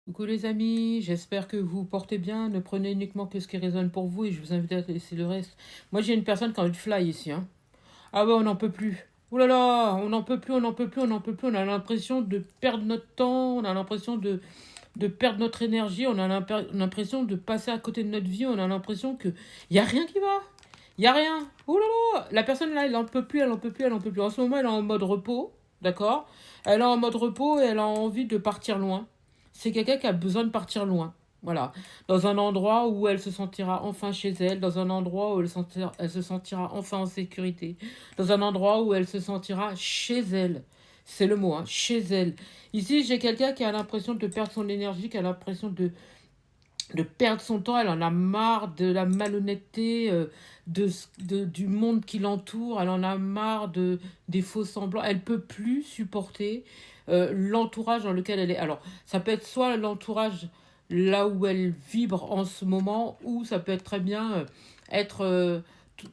Coucou les amis, j'espère que vous vous portez bien. Ne prenez uniquement que ce qui résonne pour vous et je vous invite à laisser le reste. Moi j'ai une personne qui a envie de fly ici, hein. Ah ouais, on n'en peut plus. Ouh là là, on n'en peut plus, on n'en peut plus, on n'en peut plus. On a l'impression de perdre notre temps, on a l'impression de perdre notre énergie, on a l'impression de passer à côté de notre vie, on a l'impression que y a rien qui va. Y a rien. Ouh là là, la personne là, elle en peut plus, elle en peut plus, elle en peut plus. En ce moment, elle est en mode repos, d'accord. Elle est en mode repos et elle a envie de partir loin. C'est quelqu'un qui a besoin de partir loin. Voilà. Dans un endroit où elle se sentira enfin chez elle, dans un endroit où elle se sentira enfin en sécurité, dans un endroit où elle se sentira chez elle. C'est le mot, hein, chez elle. Ici, j'ai quelqu'un qui a l'impression de perdre son énergie, qui a l'impression de perdre son temps. Elle en a marre de la malhonnêteté, du monde qui l'entoure. Elle en a marre des faux semblants. Elle peut plus supporter l'entourage dans lequel elle est. Alors, ça peut être soit l'entourage là où elle vibre en ce moment, ou ça peut être très bien être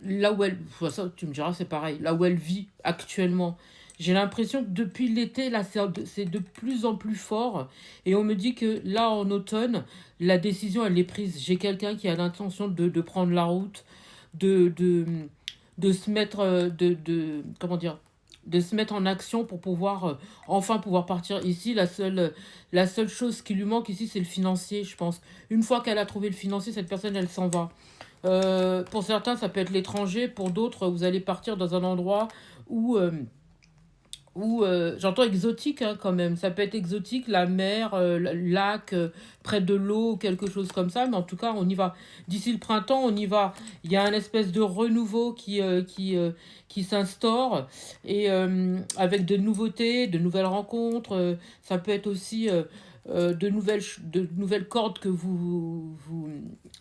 là où elle... Enfin, ça, tu me diras, c'est pareil. Là où elle vit actuellement. J'ai l'impression que depuis l'été, là, c'est de plus en plus fort. Et on me dit que là, en automne, la décision, elle est prise. J'ai quelqu'un qui a l'intention de prendre la route, de, de, de se mettre, comment dire, de se mettre en action pour pouvoir enfin pouvoir partir ici. La seule chose qui lui manque ici, c'est le financier, je pense. Une fois qu'elle a trouvé le financier, cette personne, elle s'en va. Pour certains, ça peut être l'étranger. Pour d'autres, vous allez partir dans un endroit où j'entends exotique hein, quand même. Ça peut être exotique, la mer, le lac, près de l'eau, quelque chose comme ça. Mais en tout cas, on y va. D'ici le printemps, on y va. Il y a un espèce de renouveau qui s'instaure. Et avec de nouveautés, de nouvelles rencontres. Ça peut être aussi de nouvelles cordes que vous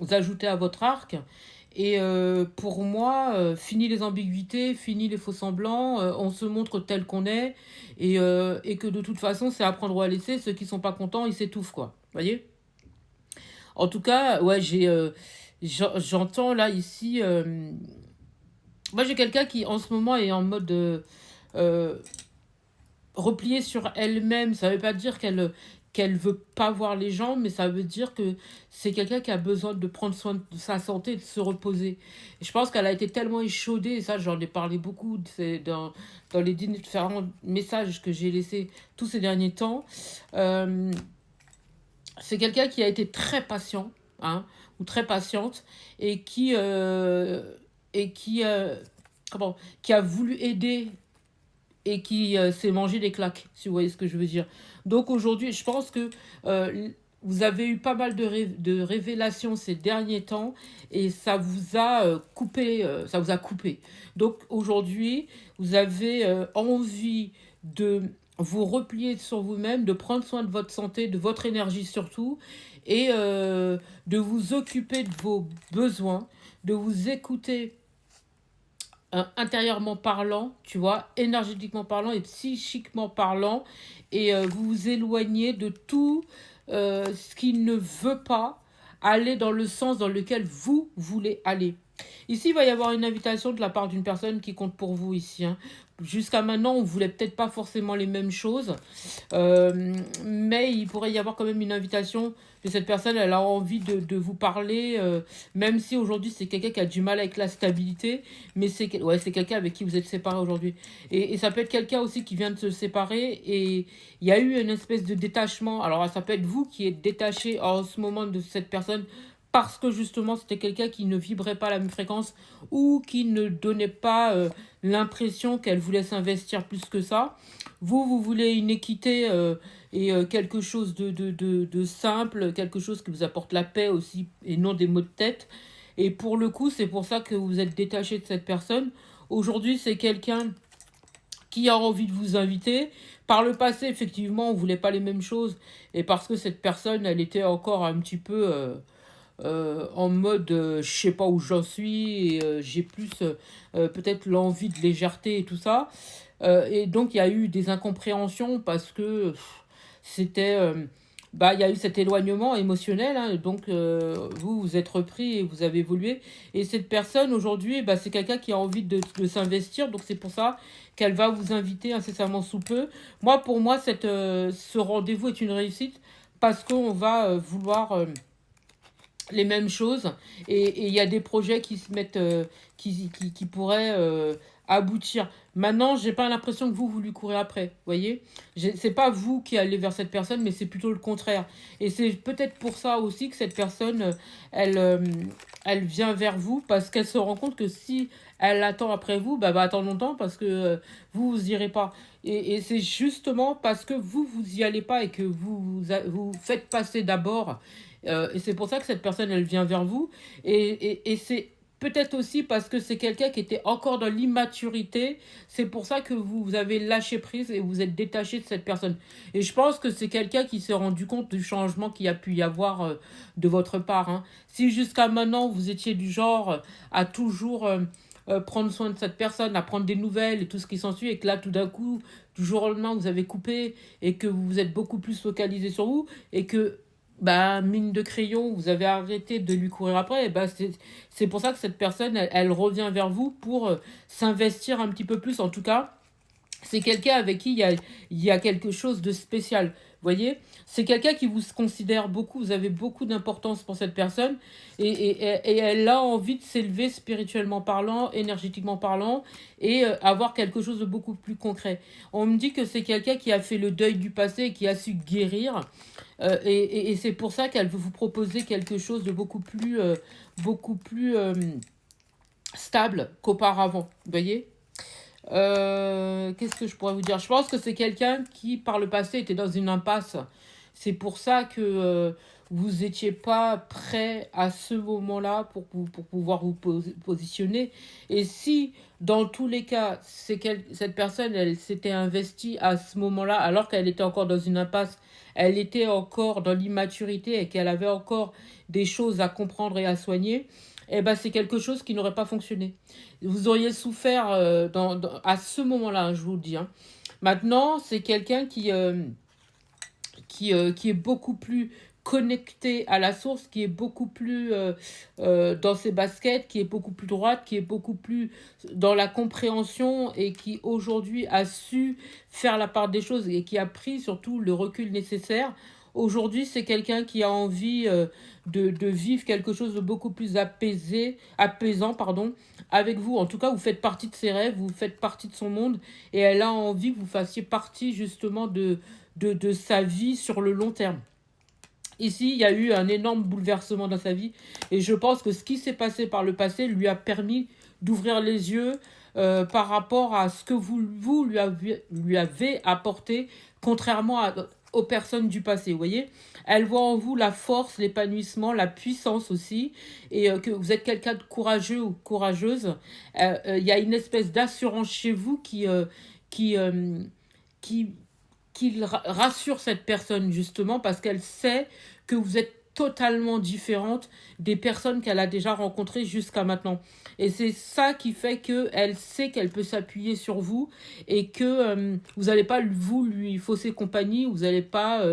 ajoutez à votre arc. Et pour moi, fini les ambiguïtés, fini les faux semblants, on se montre tel qu'on est, et que de toute façon, c'est à prendre ou à laisser. Ceux qui sont pas contents, ils s'étouffent, quoi. Voyez. En tout cas, ouais, j'entends là, ici... moi, j'ai quelqu'un qui, en ce moment, est en mode... euh, repliée sur elle-même. Ça veut pas dire qu'elle veut pas voir les gens, mais ça veut dire que c'est quelqu'un qui a besoin de prendre soin de sa santé, de se reposer. Et je pense qu'elle a été tellement échaudée, et ça j'en ai parlé beaucoup dans les différents messages que j'ai laissés tous ces derniers temps. Euh, c'est quelqu'un qui a été très patient, hein, ou très patiente, et et qui, comment, qui a voulu aider et qui s'est mangé des claques, si vous voyez ce que je veux dire. Donc aujourd'hui, je pense que vous avez eu pas mal de révélations ces derniers temps et ça vous a coupé, ça vous a coupé. Donc aujourd'hui, vous avez envie de vous replier sur vous-même, de prendre soin de votre santé, de votre énergie surtout, et de vous occuper de vos besoins, de vous écouter intérieurement parlant, tu vois, énergétiquement parlant et psychiquement parlant, et vous vous éloignez de tout ce qui ne veut pas aller dans le sens dans lequel vous voulez aller. Ici, il va y avoir une invitation de la part d'une personne qui compte pour vous ici, hein. Jusqu'à maintenant, on voulait peut-être pas forcément les mêmes choses, mais il pourrait y avoir quand même une invitation de cette personne. Elle a envie de vous parler, même si aujourd'hui c'est quelqu'un qui a du mal avec la stabilité, mais ouais, c'est quelqu'un avec qui vous êtes séparés aujourd'hui. Et ça peut être quelqu'un aussi qui vient de se séparer et il y a eu une espèce de détachement. Alors ça peut être vous qui êtes détaché en ce moment de cette personne parce que justement c'était quelqu'un qui ne vibrait pas à la même fréquence ou qui ne donnait pas l'impression qu'elle voulait s'investir plus que ça. Vous voulez une équité et quelque chose de simple, quelque chose qui vous apporte la paix aussi et non des maux de tête. Et pour le coup, c'est pour ça que vous êtes détaché de cette personne. Aujourd'hui, c'est quelqu'un qui a envie de vous inviter. Par le passé, effectivement, on ne voulait pas les mêmes choses. Et parce que cette personne, elle était encore un petit peu en mode je sais pas où j'en suis et j'ai plus peut-être l'envie de légèreté et tout ça. Et donc il y a eu des incompréhensions parce que c'était bah il y a eu cet éloignement émotionnel, hein, donc vous êtes repris et vous avez évolué et cette personne aujourd'hui bah, c'est quelqu'un qui a envie de s'investir, donc c'est pour ça qu'elle va vous inviter incessamment sous peu. Moi pour moi ce rendez-vous est une réussite parce qu'on va vouloir les mêmes choses et il y a des projets qui se mettent qui pourraient aboutir. Maintenant, j'ai pas l'impression que vous lui courez après, voyez. C'est pas vous qui allez vers cette personne, mais c'est plutôt le contraire. Et c'est peut-être pour ça aussi que cette personne elle elle vient vers vous parce qu'elle se rend compte que si elle attend après vous, bah va attendre longtemps parce que vous irez pas. Et c'est justement parce que vous y allez pas et que vous faites passer d'abord et c'est pour ça que cette personne, elle vient vers vous. Et c'est peut-être aussi parce que c'est quelqu'un qui était encore dans l'immaturité. C'est pour ça que vous avez lâché prise et vous êtes détaché de cette personne. Et je pense que c'est quelqu'un qui s'est rendu compte du changement qu'il y a pu y avoir de votre part. Hein. Si jusqu'à maintenant, vous étiez du genre à toujours prendre soin de cette personne, à prendre des nouvelles et tout ce qui s'ensuit, et que là, tout d'un coup, du jour au lendemain, vous avez coupé et que vous êtes beaucoup plus focalisé sur vous et que bah, mine de crayon, vous avez arrêté de lui courir après, et bah, c'est pour ça que cette personne, elle revient vers vous pour s'investir un petit peu plus. En tout cas, c'est quelqu'un avec qui il y a quelque chose de spécial. Vous voyez, c'est quelqu'un qui vous considère beaucoup, vous avez beaucoup d'importance pour cette personne et elle a envie de s'élever spirituellement parlant, énergétiquement parlant et avoir quelque chose de beaucoup plus concret. On me dit que c'est quelqu'un qui a fait le deuil du passé et qui a su guérir et c'est pour ça qu'elle veut vous proposer quelque chose de beaucoup plus stable qu'auparavant. Vous voyez. Qu'est-ce que je pourrais vous dire? Je pense que c'est quelqu'un qui, par le passé, était dans une impasse. C'est pour ça que vous n'étiez pas prêt à ce moment-là pour pouvoir vous positionner. Et si, dans tous les cas, cette personne, elle s'était investie à ce moment-là, alors qu'elle était encore dans une impasse, elle était encore dans l'immaturité et qu'elle avait encore des choses à comprendre et à soigner, eh ben, c'est quelque chose qui n'aurait pas fonctionné. Vous auriez souffert à ce moment-là, hein, je vous le dis. Hein. Maintenant, c'est quelqu'un qui est beaucoup plus connecté à la source, qui est beaucoup plus dans ses baskets, qui est beaucoup plus droite, qui est beaucoup plus dans la compréhension et qui aujourd'hui a su faire la part des choses et qui a pris surtout le recul nécessaire. Aujourd'hui, c'est quelqu'un qui a envie de vivre quelque chose de beaucoup plus apaisant, pardon, avec vous. En tout cas, vous faites partie de ses rêves, vous faites partie de son monde et elle a envie que vous fassiez partie justement de sa vie sur le long terme. Ici, il y a eu un énorme bouleversement dans sa vie et je pense que ce qui s'est passé par le passé lui a permis d'ouvrir les yeux par rapport à ce que vous lui avez apporté, contrairement aux personnes du passé, vous voyez. Elle voit en vous la force, l'épanouissement, la puissance aussi, et que vous êtes quelqu'un de courageux ou courageuse. Il y a une espèce d'assurance chez vous qui, qui, rassure cette personne, justement, parce qu'elle sait que vous êtes totalement différente des personnes qu'elle a déjà rencontrées jusqu'à maintenant. Et c'est ça qui fait qu'elle sait qu'elle peut s'appuyer sur vous et que vous n'allez pas lui fausser compagnie, vous n'allez pas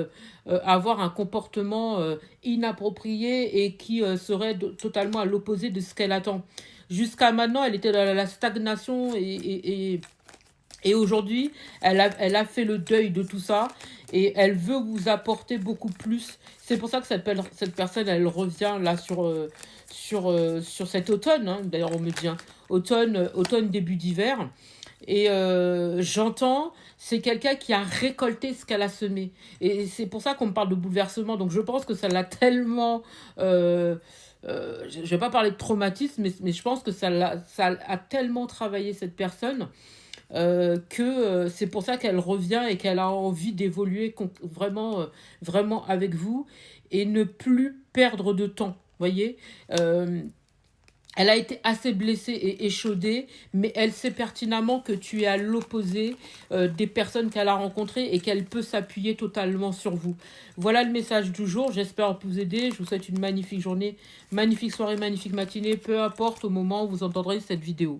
avoir un comportement inapproprié et qui serait totalement à l'opposé de ce qu'elle attend. Jusqu'à maintenant, elle était dans la stagnation et aujourd'hui, elle a fait le deuil de tout ça et elle veut vous apporter beaucoup plus. C'est pour ça que cette personne, elle revient là sur cet automne. Hein. D'ailleurs, on me dit hein, automne, début d'hiver. Et j'entends, c'est quelqu'un qui a récolté ce qu'elle a semé. Et c'est pour ça qu'on me parle de bouleversement. Donc je pense que ça l'a tellement... je ne vais pas parler de traumatisme, mais je pense que ça a tellement travaillé cette personne que c'est pour ça qu'elle revient et qu'elle a envie d'évoluer vraiment avec vous et ne plus perdre de temps. Voyez, elle a été assez blessée et échaudée, mais elle sait pertinemment que tu es à l'opposé des personnes qu'elle a rencontrées et qu'elle peut s'appuyer totalement sur vous. Voilà le message du jour. J'espère vous aider. Je vous souhaite une magnifique journée, magnifique soirée, magnifique matinée, peu importe au moment où vous entendrez cette vidéo.